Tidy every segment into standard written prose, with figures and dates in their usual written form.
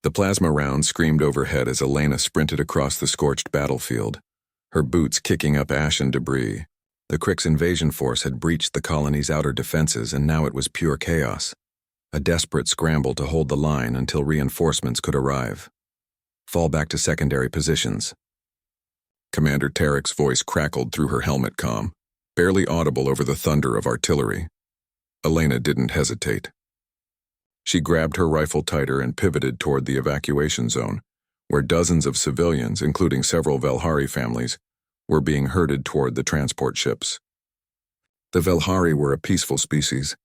The plasma round screamed overhead as Elena sprinted across the scorched battlefield, her boots kicking up ash and debris. The Crick's invasion force had breached the colony's outer defenses, and now it was pure chaos. A desperate scramble to hold the line until reinforcements could arrive. Fall back to secondary positions. Commander Tarek's voice crackled through her helmet comm, barely audible over the thunder of artillery. Elena didn't hesitate. She grabbed her rifle tighter and pivoted toward the evacuation zone, where dozens of civilians, including several Velhari families, were being herded toward the transport ships. The Velhari were a peaceful species,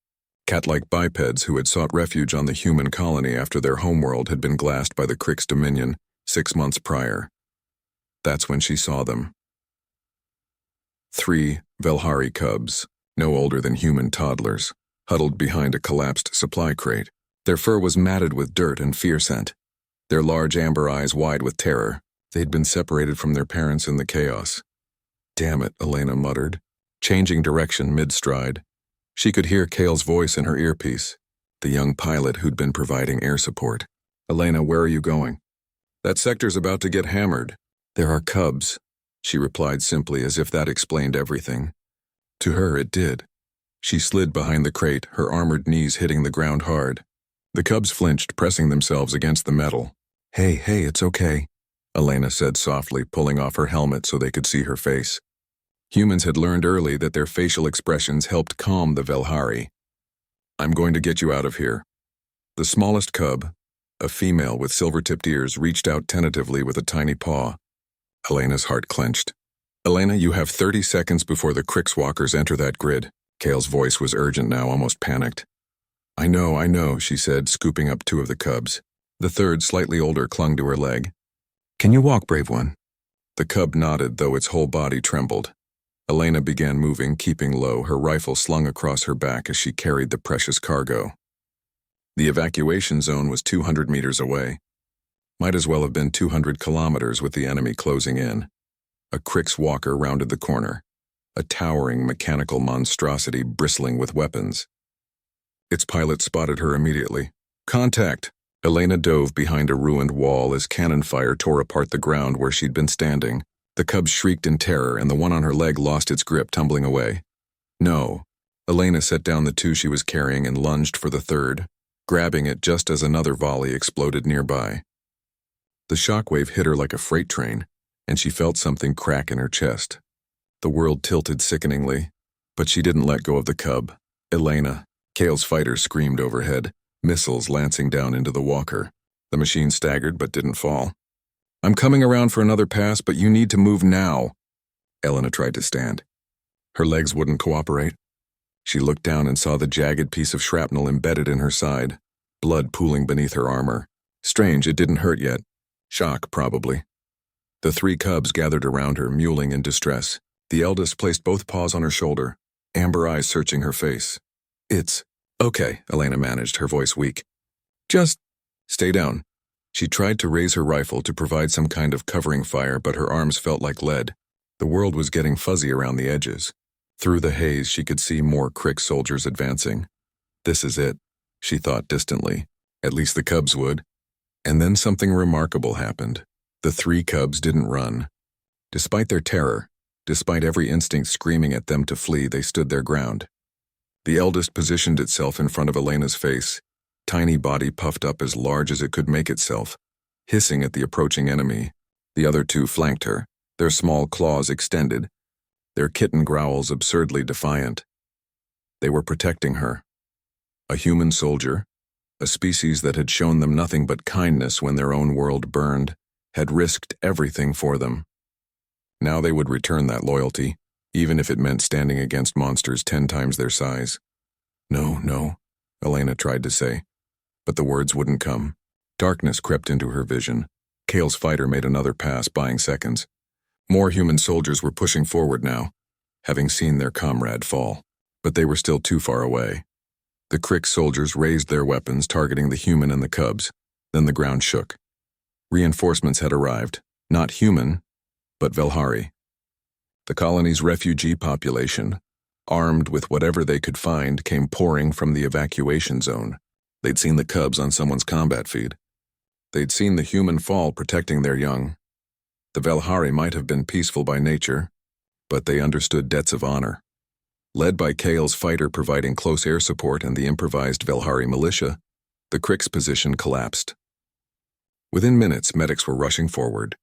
cat-like bipeds who had sought refuge on the human colony after their homeworld had been glassed by the Crick's dominion 6 months prior. That's when she saw them. 3 Velhari cubs, no older than human toddlers, huddled behind a collapsed supply crate. Their fur was matted with dirt and fear scent, their large amber eyes wide with terror. They'd been separated from their parents in the chaos. "Damn it," Elena muttered, changing direction mid-stride. She could hear Kale's voice in her earpiece, the young pilot who'd been providing air support. "Elena, where are you going?" "That sector's about to get hammered." "There are cubs," she replied simply, as if that explained everything. To her, it did. She slid behind the crate, her armored knees hitting the ground hard. The cubs flinched, pressing themselves against the metal. Hey, it's okay," Elena said softly, pulling off her helmet so they could see her face. Humans had learned early that their facial expressions helped calm the Velhari. "I'm going to get you out of here." The smallest cub, a female with silver-tipped ears, reached out tentatively with a tiny paw. Elena's heart clenched. "Elena, you have 30 seconds before the Crick's walkers enter that grid." Kale's voice was urgent now, almost panicked. I know, she said, scooping up 2 of the cubs. The third, slightly older, clung to her leg. "Can you walk, brave one?" The cub nodded, though its whole body trembled. Elena began moving, keeping low, her rifle slung across her back as she carried the precious cargo. The evacuation zone was 200 meters away. Might as well have been 200 kilometers with the enemy closing in. A Crick's walker rounded the corner, a towering mechanical monstrosity bristling with weapons. Its pilot spotted her immediately. "Contact!" Elena dove behind a ruined wall as cannon fire tore apart the ground where she'd been standing. The cub shrieked in terror, and the one on her leg lost its grip, tumbling away. "No." Elena set down the 2 she was carrying and lunged for the third, grabbing it just as another volley exploded nearby. The shockwave hit her like a freight train, and she felt something crack in her chest. The world tilted sickeningly, but she didn't let go of the cub. "Elena!" Kale's fighter screamed overhead, missiles lancing down into the walker. The machine staggered but didn't fall. "I'm coming around for another pass, but you need to move now." Elena tried to stand. Her legs wouldn't cooperate. She looked down and saw the jagged piece of shrapnel embedded in her side, blood pooling beneath her armor. Strange, it didn't hurt yet. Shock, probably. The 3 cubs gathered around her, mewling in distress. The eldest placed both paws on her shoulder, amber eyes searching her face. "It's okay," Elena managed, her voice weak. "Just stay down." She tried to raise her rifle to provide some kind of covering fire, but her arms felt like lead. The world was getting fuzzy around the edges. Through the haze, she could see more Crick soldiers advancing. This is it, she thought distantly. At least the cubs would. And then something remarkable happened. The 3 cubs didn't run. Despite their terror, despite every instinct screaming at them to flee, they stood their ground. The eldest positioned itself in front of Elena's face, tiny body puffed up as large as it could make itself, hissing at the approaching enemy. The other 2 flanked her, their small claws extended, their kitten growls absurdly defiant. They were protecting her. A human soldier, a species that had shown them nothing but kindness when their own world burned, had risked everything for them. Now they would return that loyalty, even if it meant standing against monsters 10 times their size. No, Elena tried to say, but the words wouldn't come. Darkness crept into her vision. Kale's fighter made another pass, buying seconds. More human soldiers were pushing forward now, having seen their comrade fall, but they were still too far away. The Crick soldiers raised their weapons, targeting the human and the cubs. Then the ground shook. Reinforcements had arrived, not human, but Velhari. The colony's refugee population, armed with whatever they could find, came pouring from the evacuation zone. They'd seen the cubs on someone's combat feed. They'd seen the human fall protecting their young. The Velhari might have been peaceful by nature, but they understood debts of honor. Led by Kale's fighter providing close air support and the improvised Velhari militia, the Crick's position collapsed. Within minutes, medics were rushing forward,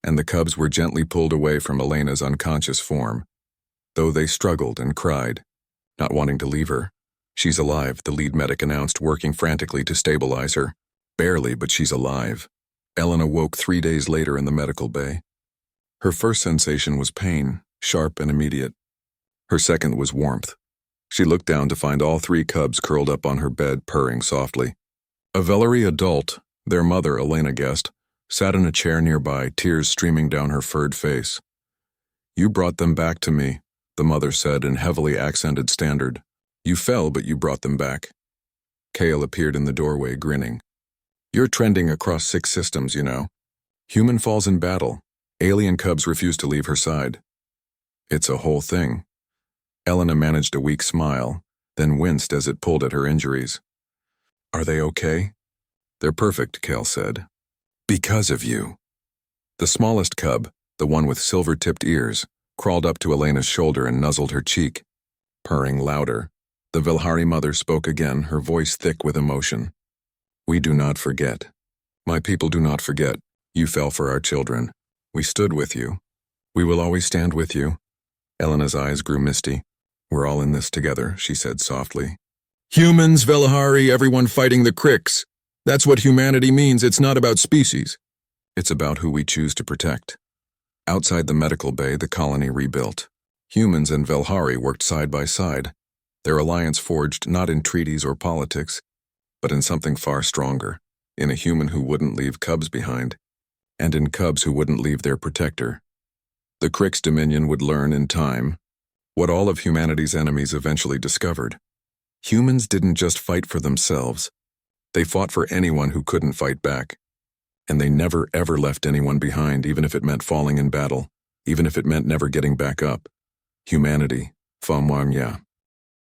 and the cubs were gently pulled away from Elena's unconscious form, though they struggled and cried, not wanting to leave her. "She's alive," the lead medic announced, working frantically to stabilize her. "Barely, but she's alive." Elena woke 3 days later in the medical bay. Her first sensation was pain, sharp and immediate. Her second was warmth. She looked down to find all 3 cubs curled up on her bed, purring softly. A Velhari adult, their mother, Elena guessed, sat in a chair nearby, tears streaming down her furred face. "You brought them back to me," the mother said in heavily accented standard. "You fell, but you brought them back." Kale appeared in the doorway, grinning. "You're trending across 6 systems, you know. Human falls in battle. Alien cubs refuse to leave her side. It's a whole thing." Elena managed a weak smile, then winced as it pulled at her injuries. "Are they okay?" "They're perfect," Kale said. "Because of you." The smallest cub, the one with silver-tipped ears, crawled up to Elena's shoulder and nuzzled her cheek. Purring louder, the Velhari mother spoke again, her voice thick with emotion. "We do not forget. My people do not forget. You fell for our children. We stood with you. We will always stand with you." Elena's eyes grew misty. "We're all in this together," she said softly. "Humans, Velhari, everyone fighting the Cricks. That's what humanity means. It's not about species. It's about who we choose to protect." Outside the medical bay, the colony rebuilt. Humans and Velhari worked side by side, their alliance forged not in treaties or politics, but in something far stronger, in a human who wouldn't leave cubs behind, and in cubs who wouldn't leave their protector. The Crick's dominion would learn in time what all of humanity's enemies eventually discovered. Humans didn't just fight for themselves. They fought for anyone who couldn't fight back. And they never ever left anyone behind, even if it meant falling in battle, even if it meant never getting back up. Humanity, Famwangya.